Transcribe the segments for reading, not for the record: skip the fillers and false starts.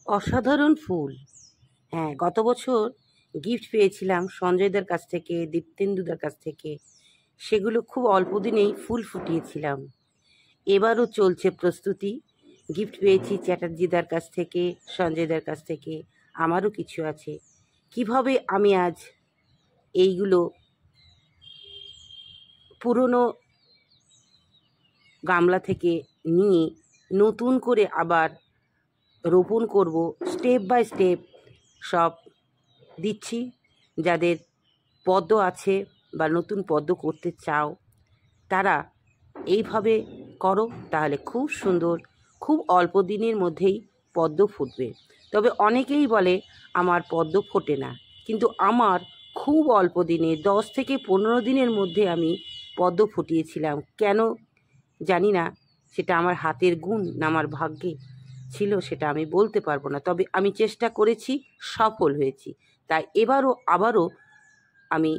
অসাধারণ ফুল। হ্যাঁ, গত বছর গিফট পেয়েছিলাম সঞ্জয়দার কাছ থেকে, দীপ্তেন্দুদার কাছ থেকে। সেগুলো খুব অল্প দিনেই ফুল ফুটিয়েছিলাম। এবারও চলছে প্রস্তুতি। গিফট পেয়েছি চ্যাটার্জিদার কাছ থেকে, সঞ্জয়দার কাছ থেকে। আমারও কিছু আছে। কিভাবে আমি আজ এইগুলো পুরনো গামলা থেকে নিয়ে নতুন করে আবার রোপণ করব, স্টেপ বাই স্টেপ সব দিচ্ছি। যাদের পদ্ম আছে বা নতুন পদ্ম করতে চাও তারা এইভাবে করো, তাহলে খুব সুন্দর, খুব অল্প দিনের মধ্যেই পদ্ম ফুটবে। তবে অনেকেই বলে আমার পদ্ম ফোটে না, কিন্তু আমার খুব অল্প দিনে 10 থেকে 15 দিনের মধ্যে আমি পদ্ম ফুটিয়েছিলাম। কেন জানি না, সেটা আমার হাতের গুণ না আমার ভাগ্যে ছিল সেটা আমি বলতে পারবো না। তবে আমি চেষ্টা করেছি, সফল হয়েছি। তাই আবারও আমি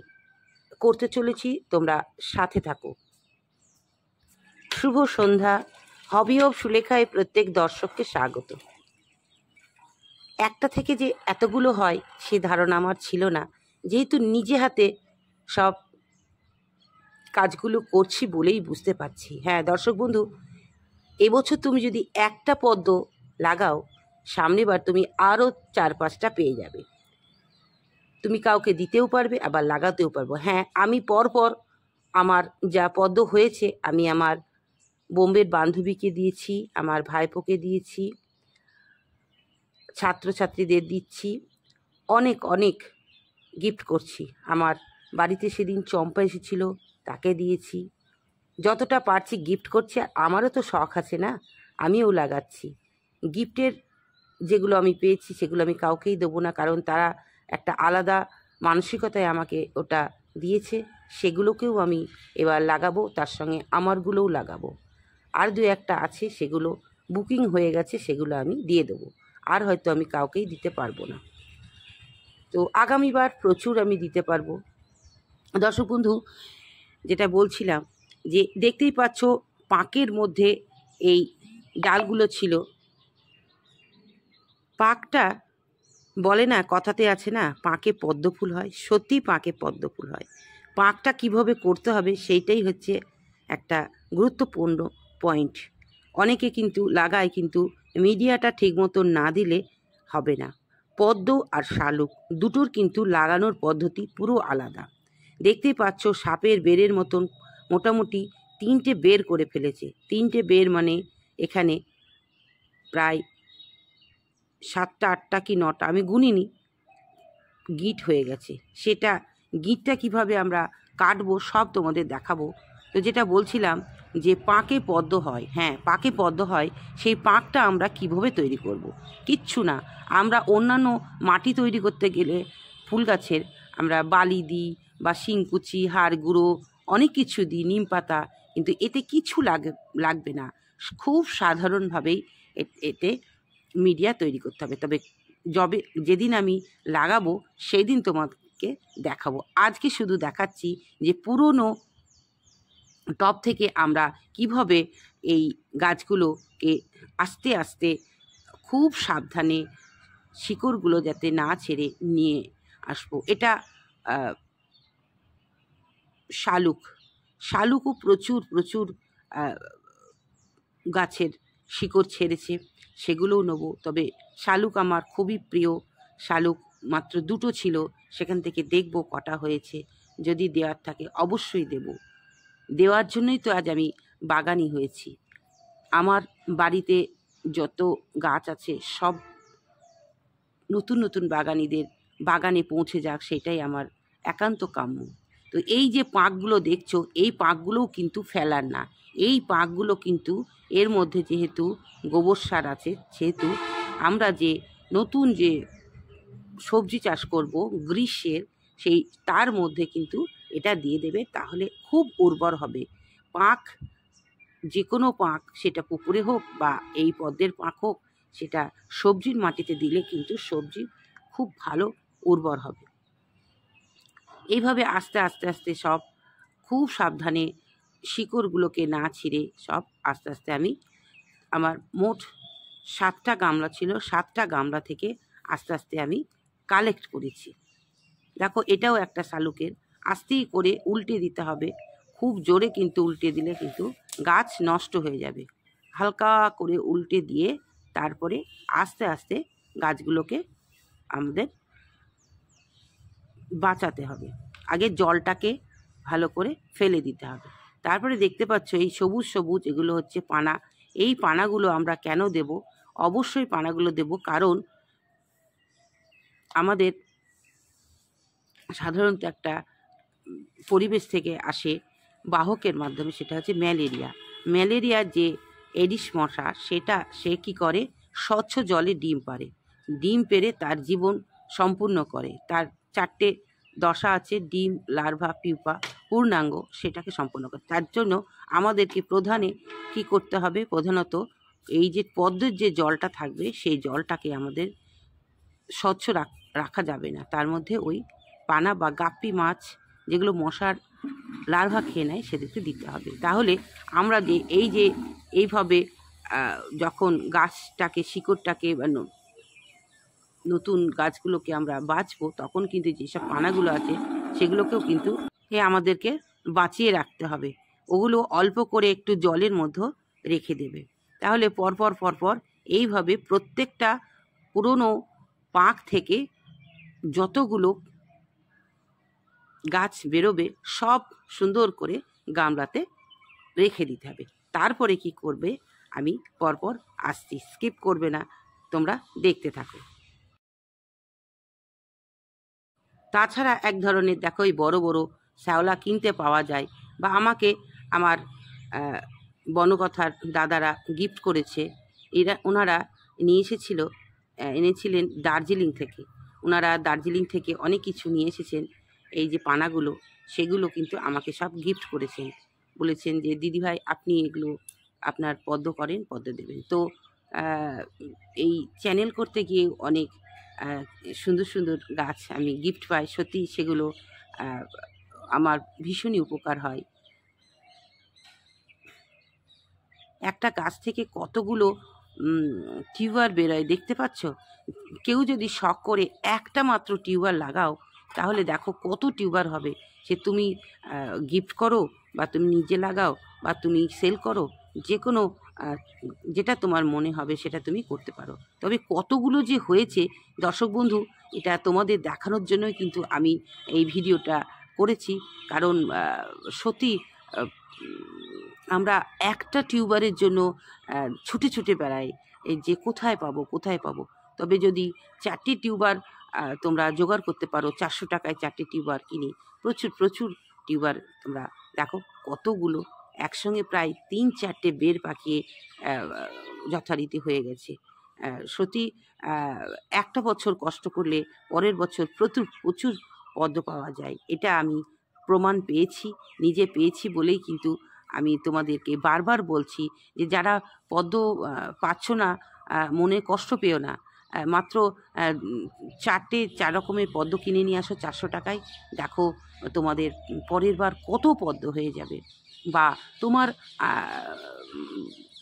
করতে চলেছি, তোমরা সাথে থাকো। শুভ সন্ধ্যা। হবি অব সুলেখায় প্রত্যেক দর্শককে স্বাগত। একটা থেকে যে এতগুলো হয় সে ধারণা আমার ছিল না, যেহেতু নিজে হাতে সব কাজগুলো করছি বলেই বুঝতে পারছি। হ্যাঁ দর্শক বন্ধু, এবছর তুমি যদি একটা পদ্ম লাগাও, সামনেবার তুমি আরও 4-5টা পেয়ে যাবে। তুমি কাউকে দিতেও পারবে, আবার লাগাতেও পারবো। হ্যাঁ, আমি পরপর আমার যা পদ্ম হয়েছে আমি আমার বোম্বের বান্ধবীকে দিয়েছি, আমার ভাইপোকে দিয়েছি, ছাত্রছাত্রীদের দিচ্ছি, অনেক অনেক গিফট করছি। আমার বাড়িতে সেদিন চম্পা এসেছিল, তাকে দিয়েছি। যতটা পারছি গিফট করছি। আর আমারও তো শখ আছে না, আমিও লাগাচ্ছি। গিফটের যেগুলো আমি পেয়েছি সেগুলো আমি কাউকেই দেবো না, কারণ তারা একটা আলাদা মানসিকতায় আমাকে ওটা দিয়েছে। সেগুলোকেও আমি এবার লাগাবো, তার সঙ্গে আমারগুলোও লাগাবো। আর 2-1টা আছে, সেগুলো বুকিং হয়ে গেছে, সেগুলো আমি দিয়ে দেবো। আর হয়তো আমি কাউকেই দিতে পারবো না। তো আগামীবার প্রচুর আমি দিতে পারবো। দর্শক বন্ধু, যেটা বলছিলাম, যে দেখতেই পাচ্ছ পাঁকের মধ্যে এই ডালগুলো ছিল। পাঁকটা বলে না, কথাতে আছে না, পাঁকে পদ্ম ফুল হয়। সত্যিই পাঁকে পদ্ম ফুল হয়। পাঁকটা কীভাবে করতে হবে সেইটাই হচ্ছে একটা গুরুত্বপূর্ণ পয়েন্ট। অনেকে কিন্তু লাগায়, কিন্তু মিডিয়াটা ঠিকমতো না দিলে হবে না। পদ্ম আর শালুক দুটোর কিন্তু লাগানোর পদ্ধতি পুরো আলাদা। দেখতেই পাচ্ছ সাপের বেরের মতন মোটামুটি 3টে বের করে ফেলেছে। 3টে বের মানে এখানে প্রায় 7টা 8টা কি 9টা, আমি গুনিনি, গিট হয়ে গেছে। সেটা গিটটা কিভাবে আমরা কাটবো সব তোমাদের দেখাবো। তো যেটা বলছিলাম যে পাঁকে পদ্ম হয়, হ্যাঁ পাঁকে পদ্ম হয়। সেই পাঁকটা আমরা কিভাবে তৈরি করব? কিচ্ছু না, আমরা অন্যান্য মাটি তৈরি করতে গেলে ফুল গাছের আমরা বালি দিই বা শিংকুচি, হাড় গুঁড়ো, অনেক কিছু দিই, নিম পাতা, কিন্তু এতে কিছু লাগবে না। খুব সাধারণভাবেই এতে মিডিয়া তৈরি করতে হবে। তবে যেদিন আমি লাগাবো সেই দিন তোমাকে দেখাবো। আজকে শুধু দেখাচ্ছি যে পুরনো টব থেকে আমরা কিভাবে এই গাছগুলোকে আস্তে আস্তে খুব সাবধানে শিকড়গুলো যাতে না ছেড়ে নিয়ে আসবো। এটা শালুকও প্রচুর প্রচুর গাছের শিকড় ছেড়েছে, সেগুলোও নেবো। তবে শালুক আমার খুবই প্রিয়। শালুক মাত্র 2টো ছিল, সেখান থেকে দেখবো কটা হয়েছে। যদি দেওয়ার থাকে অবশ্যই দেব। দেওয়ার জন্যই তো আজ আমি বাগানি হয়েছি। আমার বাড়িতে যত গাছ আছে সব নতুন নতুন বাগানিদের বাগানে পৌঁছে যাক, সেটাই আমার একান্ত কাম্য। তো এই যে পাঁকগুলো দেখছো, এই পাঁকগুলোও কিন্তু ফেলার না। এই পাঁকগুলো কিন্তু এর মধ্যে যেহেতু গোবর সার আছে, সেহেতু আমরা যে নতুন যে সবজি চাষ করব গ্রীষ্মের, সেই তার মধ্যে কিন্তু এটা দিয়ে দেবে, তাহলে খুব উর্বর হবে। পাঁক, যে কোনো পাঁক, সেটা পুকুরে হোক বা এই পদ্মের পাঁক হোক, সেটা সবজির মাটিতে দিলে কিন্তু সবজি খুব ভালো উর্বর হবে। এইভাবে আস্তে আস্তে আস্তে সব খুব সাবধানে শিকড়গুলোকে না ছিঁড়ে সব আস্তে আস্তে আমি আমার মোট 7টা গামলা ছিল, 7টা গামলা থেকে আস্তে আস্তে আমি কালেক্ট করেছি। দেখো এটাও একটা শালুকের, আস্তেই করে উল্টে দিতে হবে, খুব জোরে কিন্তু উল্টে দিলে কিন্তু গাছ নষ্ট হয়ে যাবে। হালকা করে উল্টে দিয়ে তারপরে আস্তে আস্তে গাছগুলোকে আমাদের বাঁচাতে হবে। আগে জলটাকে ভালো করে ফেলে দিতে হবে। তারপরে দেখতে পাচ্ছ এই সবুজ সবুজ এগুলো হচ্ছে পানা। এই পানাগুলো আমরা কেন দেব? অবশ্যই পানাগুলো দেব কারণ আমাদের সাধারণত একটা পরিবেশ থেকে আসে বাহকের মাধ্যমে, সেটা হচ্ছে ম্যালেরিয়া। ম্যালেরিয়ার যে এডিস মশা, সে কি করে? স্বচ্ছ জলে ডিম পাড়ে। ডিম পেড়ে তার জীবন সম্পূর্ণ করে। তার 4টে দশা আছে, ডিম, লার্ভা, পিউপা, পূর্ণাঙ্গ, সেটাকে সম্পূর্ণ করে। তার জন্য আমাদেরকে কি করতে হবে? প্রধানত এই যে পদ্মের যে জলটা থাকবে সেই জলটাকে আমাদের স্বচ্ছ রাখা যাবে না। তার মধ্যে ওই পানা বা গাপ্পি মাছ যেগুলো মশার লার্ভা খেয়ে নেয় সেদেরকে দিতে হবে। তাহলে আমরা এইভাবে যখন গাছটাকে, শিকড়টাকে বা নতুন গাছগুলোকে আমরা বাঁচবো, তখন কিন্তু যেসব পানাগুলো আছে সেগুলোকেও কিন্তু আমাদেরকে বাঁচিয়ে রাখতে হবে। ওগুলো অল্প করে একটু জলের মধ্যে রেখে দেবে। তাহলে পরপর এইভাবে প্রত্যেকটা পুরনো পাঁক থেকে যতগুলো গাছ বেরোবে সব সুন্দর করে গামলাতে রেখে দিতে হবে। তারপরে কি করবে আমি পরপর আসছি, স্কিপ করবে না, তোমরা দেখতে থাকো। তাছাড়া এক ধরনের দেখো এই বড় বড় শ্যাওলা কিনতে পাওয়া যায়, বা আমাকে আমার বনকথার দাদারা গিফট করেছে। ওনারা এনেছিলেন দার্জিলিং থেকে। ওনারা দার্জিলিং থেকে অনেক কিছু নিয়ে এসেছেন। এই যে পানাগুলো, সেগুলো কিন্তু আমাকে সব গিফট করেছেন। বলেছেন যে দিদিভাই আপনি এগুলো আপনার পদ্ম করেন, পদ্ম দেবেন। তো এই চ্যানেল করতে গিয়ে অনেক সুন্দর সুন্দর গাছ আমি গিফট পাই। সত্যি সেগুলো আমার ভীষণই উপকার হয়। একটা গাছ থেকে কতগুলো টিউবার বেরোয় দেখতে পাচ্ছ। কেউ যদি শখ করে একটা মাত্র টিউবার লাগাও, তাহলে দেখো কত টিউবার হবে। সে তুমি গিফট করো, বা তুমি নিজে লাগাও, বা তুমি সেল করো, যে কোনো যেটা তোমার মনে হবে সেটা তুমি করতে পারো। তবে কতগুলো যে হয়েছে দর্শক বন্ধু, এটা তোমাদের দেখানোর জন্যই কিন্তু আমি এই ভিডিওটা করেছি। কারণ সত্যি আমরা একটা টিউবারের জন্য ছুটে ছুটে বেড়াই, এই যে কোথায় পাবো। তবে যদি 4টি টিউবার তোমরা জোগাড় করতে পারো, 400 টাকায় 4টি টিউবার কিনে প্রচুর টিউবার তোমরা দেখো কতগুলো একসঙ্গে প্রায় 3-4টে বের পাকিয়ে যথারীতি হয়ে গেছে। সত্যি একটা বছর কষ্ট করলে পরের বছর প্রচুর পদ্ম পাওয়া যায়। এটা আমি প্রমাণ পেয়েছি, নিজে পেয়েছি বলেই কিন্তু আমি তোমাদেরকে বারবার বলছি যে যারা পদ্ম পাচ্ছ না, মনে কষ্ট পেও না। মাত্র 4 রকমের পদ্ম কিনে নিয়ে আসো 400 টাকায়। দেখো তোমাদের পরের বার কত পদ্ম হয়ে যাবে। বা তোমার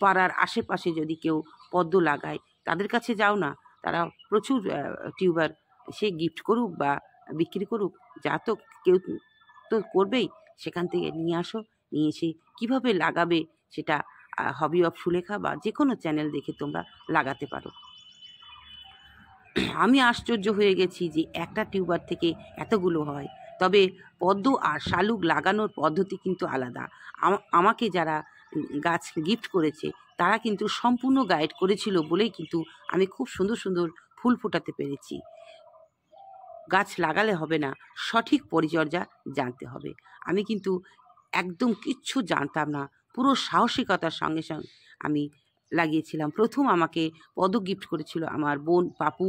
পাড়ার আশেপাশে যদি কেউ পদ্ম লাগায়, তাদের কাছে যাও না, তারা প্রচুর টিউবার সে গিফট করুক বা বিক্রি করুক, যা তো কেউ তো করবেই। সেখান থেকে নিয়ে আসো, নিয়ে এসে কীভাবে লাগাবে সেটা হবি অফ সুলেখা বা যে কোনো চ্যানেল দেখে তোমরা লাগাতে পারো। আমি আশ্চর্য হয়ে গেছি যে একটা টিউবার থেকে এতগুলো হয়। তবে পদ্ম আর শালুক লাগানোর পদ্ধতি কিন্তু আলাদা। আমাকে যারা গাছ গিফট করেছে তারা কিন্তু সম্পূর্ণ গাইড করেছিল বলেই কিন্তু আমি খুব সুন্দর সুন্দর ফুল ফোটাতে পেরেছি। গাছ লাগালে হবে না, সঠিক পরিচর্যা জানতে হবে। আমি কিন্তু একদম কিচ্ছু জানতাম না, পুরো সাহসিকতার সঙ্গে আমি লাগিয়েছিলাম। প্রথম আমাকে পদ্ম গিফট করেছিল আমার বোন পাপু।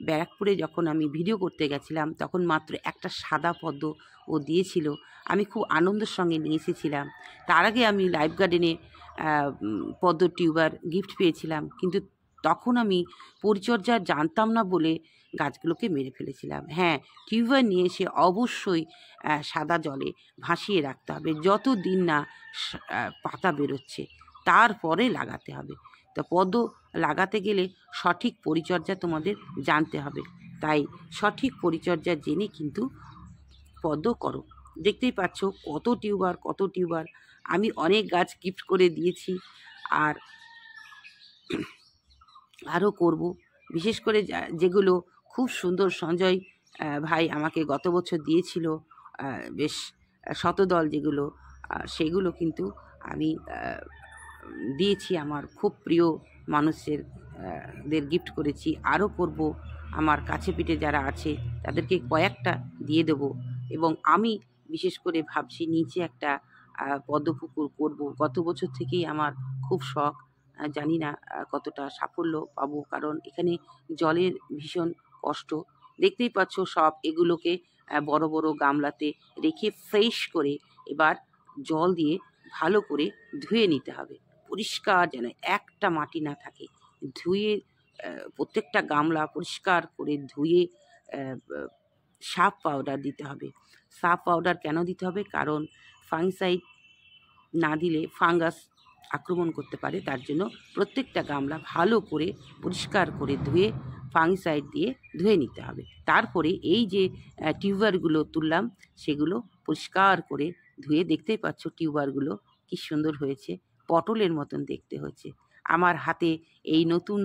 ব্যারাকপুরে যখন আমি ভিডিও করতে গেছিলাম তখন মাত্র একটা সাদা পদ্ম ও দিয়েছিল। আমি খুব আনন্দের সঙ্গে নিয়ে এসেছিলাম। তার আগে আমি লাইফ গার্ডেনে পদ্ম টিউবার গিফট পেয়েছিলাম, কিন্তু তখন আমি পরিচর্যা জানতাম না বলে গাছগুলোকে মেরে ফেলেছিলাম। হ্যাঁ, টিউবার নিয়ে এসে অবশ্যই সাদা জলে ভাসিয়ে রাখতে হবে, যত দিন না পাতা বেরোচ্ছে তারপরে লাগাতে হবে। তো পদ্ম লাগাতে গেলে সঠিক পরিচর্যা তোমাদের জানতে হবে, তাই সঠিক পরিচর্যা জেনে কিন্তু পদ্ম করো। দেখতেই পাচ্ছ কত টিউবার। আমি অনেক গাছ গিফট করে দিয়েছি, আর আরও করব। বিশেষ করে যেগুলো খুব সুন্দর সঞ্জয় ভাই আমাকে গত বছর দিয়েছিল, বেশ শতদল যেগুলো, সেগুলো কিন্তু আমি দিয়েছি আমার খুব প্রিয় মানুষের দের গিফট করেছি। আরও করব, আমার কাছে পিঠে যারা আছে তাদেরকে কয়েকটা দিয়ে দেব। এবং আমি বিশেষ করে ভাবছি নিচে একটা পদ্মপুকুর করব। গত বছর থেকেই আমার খুব শখ, জানি না কতটা সাফল্য পাবো, কারণ এখানে জলের ভীষণ কষ্ট। দেখতেই পাচ্ছ সব এগুলোকে বড় বড় গামলাতে রেখে ফ্রেশ করে এবার জল দিয়ে ভালো করে ধুয়ে নিতে হবে, পরিষ্কার যেন একটা মাটি না থাকে। ধুয়ে প্রত্যেকটা গামলা পরিষ্কার করে ধুয়ে সার্ফ পাউডার দিতে হবে। সার্ফ পাউডার কেন দিতে হবে? কারণ ফাঙ্গিসাইড না দিলে ফাঙ্গাস আক্রমণ করতে পারে, তার জন্য প্রত্যেকটা গামলা ভালো করে পরিষ্কার করে ধুয়ে ফাঙ্গিসাইড দিয়ে ধুয়ে নিতে হবে। তারপরে এই যে টিউবারগুলো তুললাম সেগুলো পরিষ্কার করে ধুয়ে, দেখতেই পাচ্ছ টিউবারগুলো কি সুন্দর হয়েছে, পটলের মতন দেখতে হয়েছে। আমার হাতে এই নতুন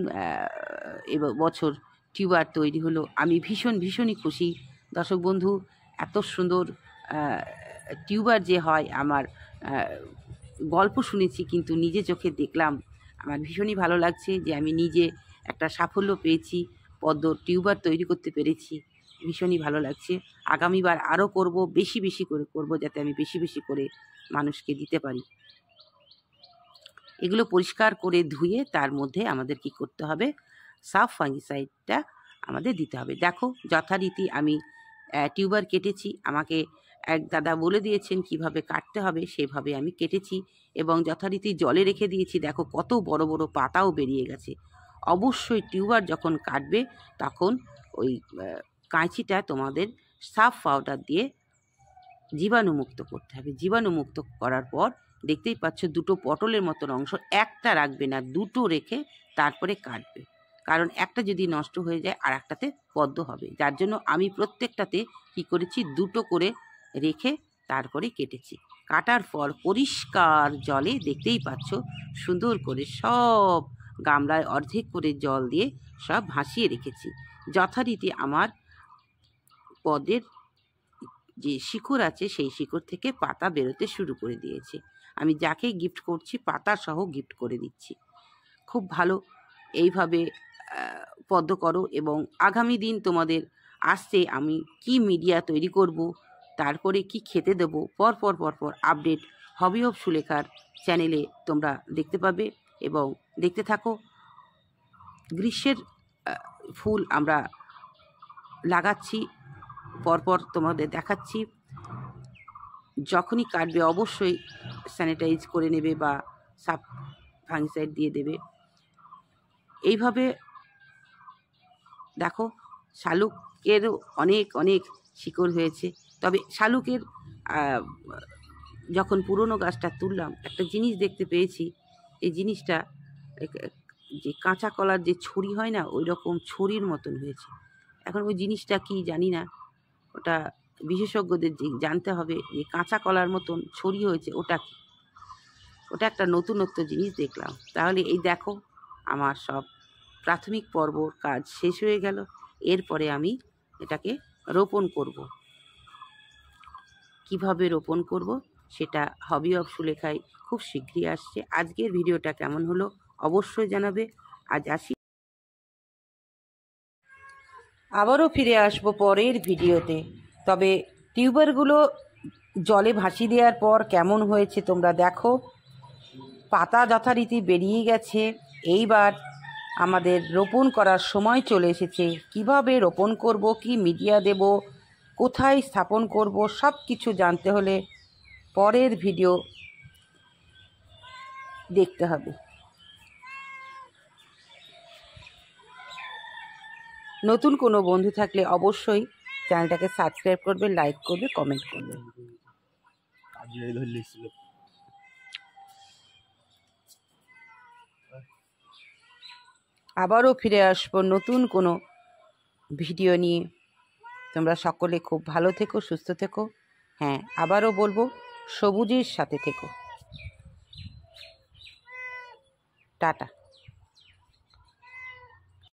বছর টিউবার তৈরি হলো, আমি ভীষণই খুশি। দর্শক বন্ধু, এত সুন্দর টিউবার যে হয়, আমার গল্প শুনেছি কিন্তু নিজে চোখে দেখলাম, আমার ভীষণই ভালো লাগছে যে আমি নিজে একটা সাফল্য পেয়েছি, পদ্ম টিউবার তৈরি করতে পেরেছি, ভীষণই ভালো লাগছে। আগামীবার আরও করব, বেশি করে করব, যাতে আমি বেশি করে মানুষকে দিতে পারি। এগুলো পরিষ্কার করে ধুয়ে তার মধ্যে আমাদের কি করতে হবে? সার্ফ ফাঙ্গিসাইডটা আমাদের দিতে হবে। দেখো যথারীতি আমি টিউবার কেটেছি, আমাকে এক দাদা বলে দিয়েছেন কিভাবে কাটতে হবে, সেভাবে আমি কেটেছি এবং যথারীতি জলে রেখে দিয়েছি। দেখো কত বড় বড় পাতাও বেরিয়ে গেছে। অবশ্যই টিউবার যখন কাটবে তখন ওই কাঁচিটা তোমাদের সার্ফ পাউডার দিয়ে জীবাণুমুক্ত করতে হবে। জীবাণুমুক্ত করার পর দেখতেই পাচ্ছ দুটো পটলের মতন অংশ, একটা রাখবে না, দুটো রেখে তারপরে কাটবে, কারণ একটা যদি নষ্ট হয়ে যায় আর একটাতে পদ্ম হবে। যার জন্য আমি প্রত্যেকটাতে কি করেছি, দুটো করে রেখে তারপরে কেটেছি। কাটার পর পরিষ্কার জলে দেখতেই পাচ্ছ সুন্দর করে সব গামলায় অর্ধেক করে জল দিয়ে সব ভাসিয়ে রেখেছি। যথারীতি আমার পদ্মের যে শিকড় আছে সেই শিকড় থেকে পাতা বেরোতে শুরু করে দিয়েছে। আমি যাকে গিফট করছি পাতা সহ গিফট করে দিচ্ছি। খুব ভালো, এইভাবে পদ্ম করো। এবং আগামী দিন তোমাদের আসছে আমি কি মিডিয়া তৈরি করব, তারপরে কি খেতে দেব, পরপর আপডেট হবি অফ সুলেখার চ্যানেলে তোমরা দেখতে পাবে। এবং দেখতে থাকো। গ্রীষ্মের ফুল আমরা লাগাচ্ছি, পরপর তোমাদের দেখাচ্ছি। যখনই কাটবে অবশ্যই স্যানিটাইজ করে নেবে বা সার্ফ ফাঙ্গিসাইড দিয়ে দেবে। এইভাবে দেখো শালুকেরও অনেক শিকড় হয়েছে। তবে শালুকের যখন পুরনো গাছটা তুললাম একটা জিনিস দেখতে পেয়েছি, এই জিনিসটা যে কাঁচা কলার যে ছড়ি হয় না, ওই রকম ছড়ির মতন হয়েছে। এখন ওই জিনিসটা কি জানি না, ওটা বিশেষজ্ঞদের জানতে হবে যে কাঁচা কলার মতন ছড়ি হয়েছে ওটা কি। ওটা একটা নতুনত্ব জিনিস দেখলাম। তাহলে এই দেখো আমার সব প্রাথমিক পর্বর কাজ শেষ হয়ে গেল। এরপরে আমি এটাকে রোপণ করব। কিভাবে রোপণ করব সেটা হবি অফ সুলেখায় খুব শীঘ্রই আসছে। আজকের ভিডিওটা কেমন হলো অবশ্যই জানাবে। আজ আসি, আবারও ফিরে আসবো পরের ভিডিওতে। তবে টিউবারগুলো জলে ভাসিয়ে দেওয়ার পর কেমন হয়েছে তোমরা দেখো। পাতা যথারীতি বেরিয়ে গেছে। এইবার আমাদের রোপণ করার সময় চলে এসেছে। কিভাবে রোপণ করব, কি মিডিয়া দেব, কোথায় স্থাপন করব, সব কিছু জানতে হলে পরের ভিডিও দেখতে হবে। নতুন কোনো বন্ধু থাকলে অবশ্যই চ্যানেলটাকে সাবস্ক্রাইব করবে, লাইক করবে, কমেন্ট করবে। আবারও ফিরে আসবো নতুন কোনো ভিডিও নিয়ে। তোমরা সকলে খুব ভালো থেকো, সুস্থ থেকো। হ্যাঁ, আবারও বলবো, সবুজের সাথে থেকো। টাটা।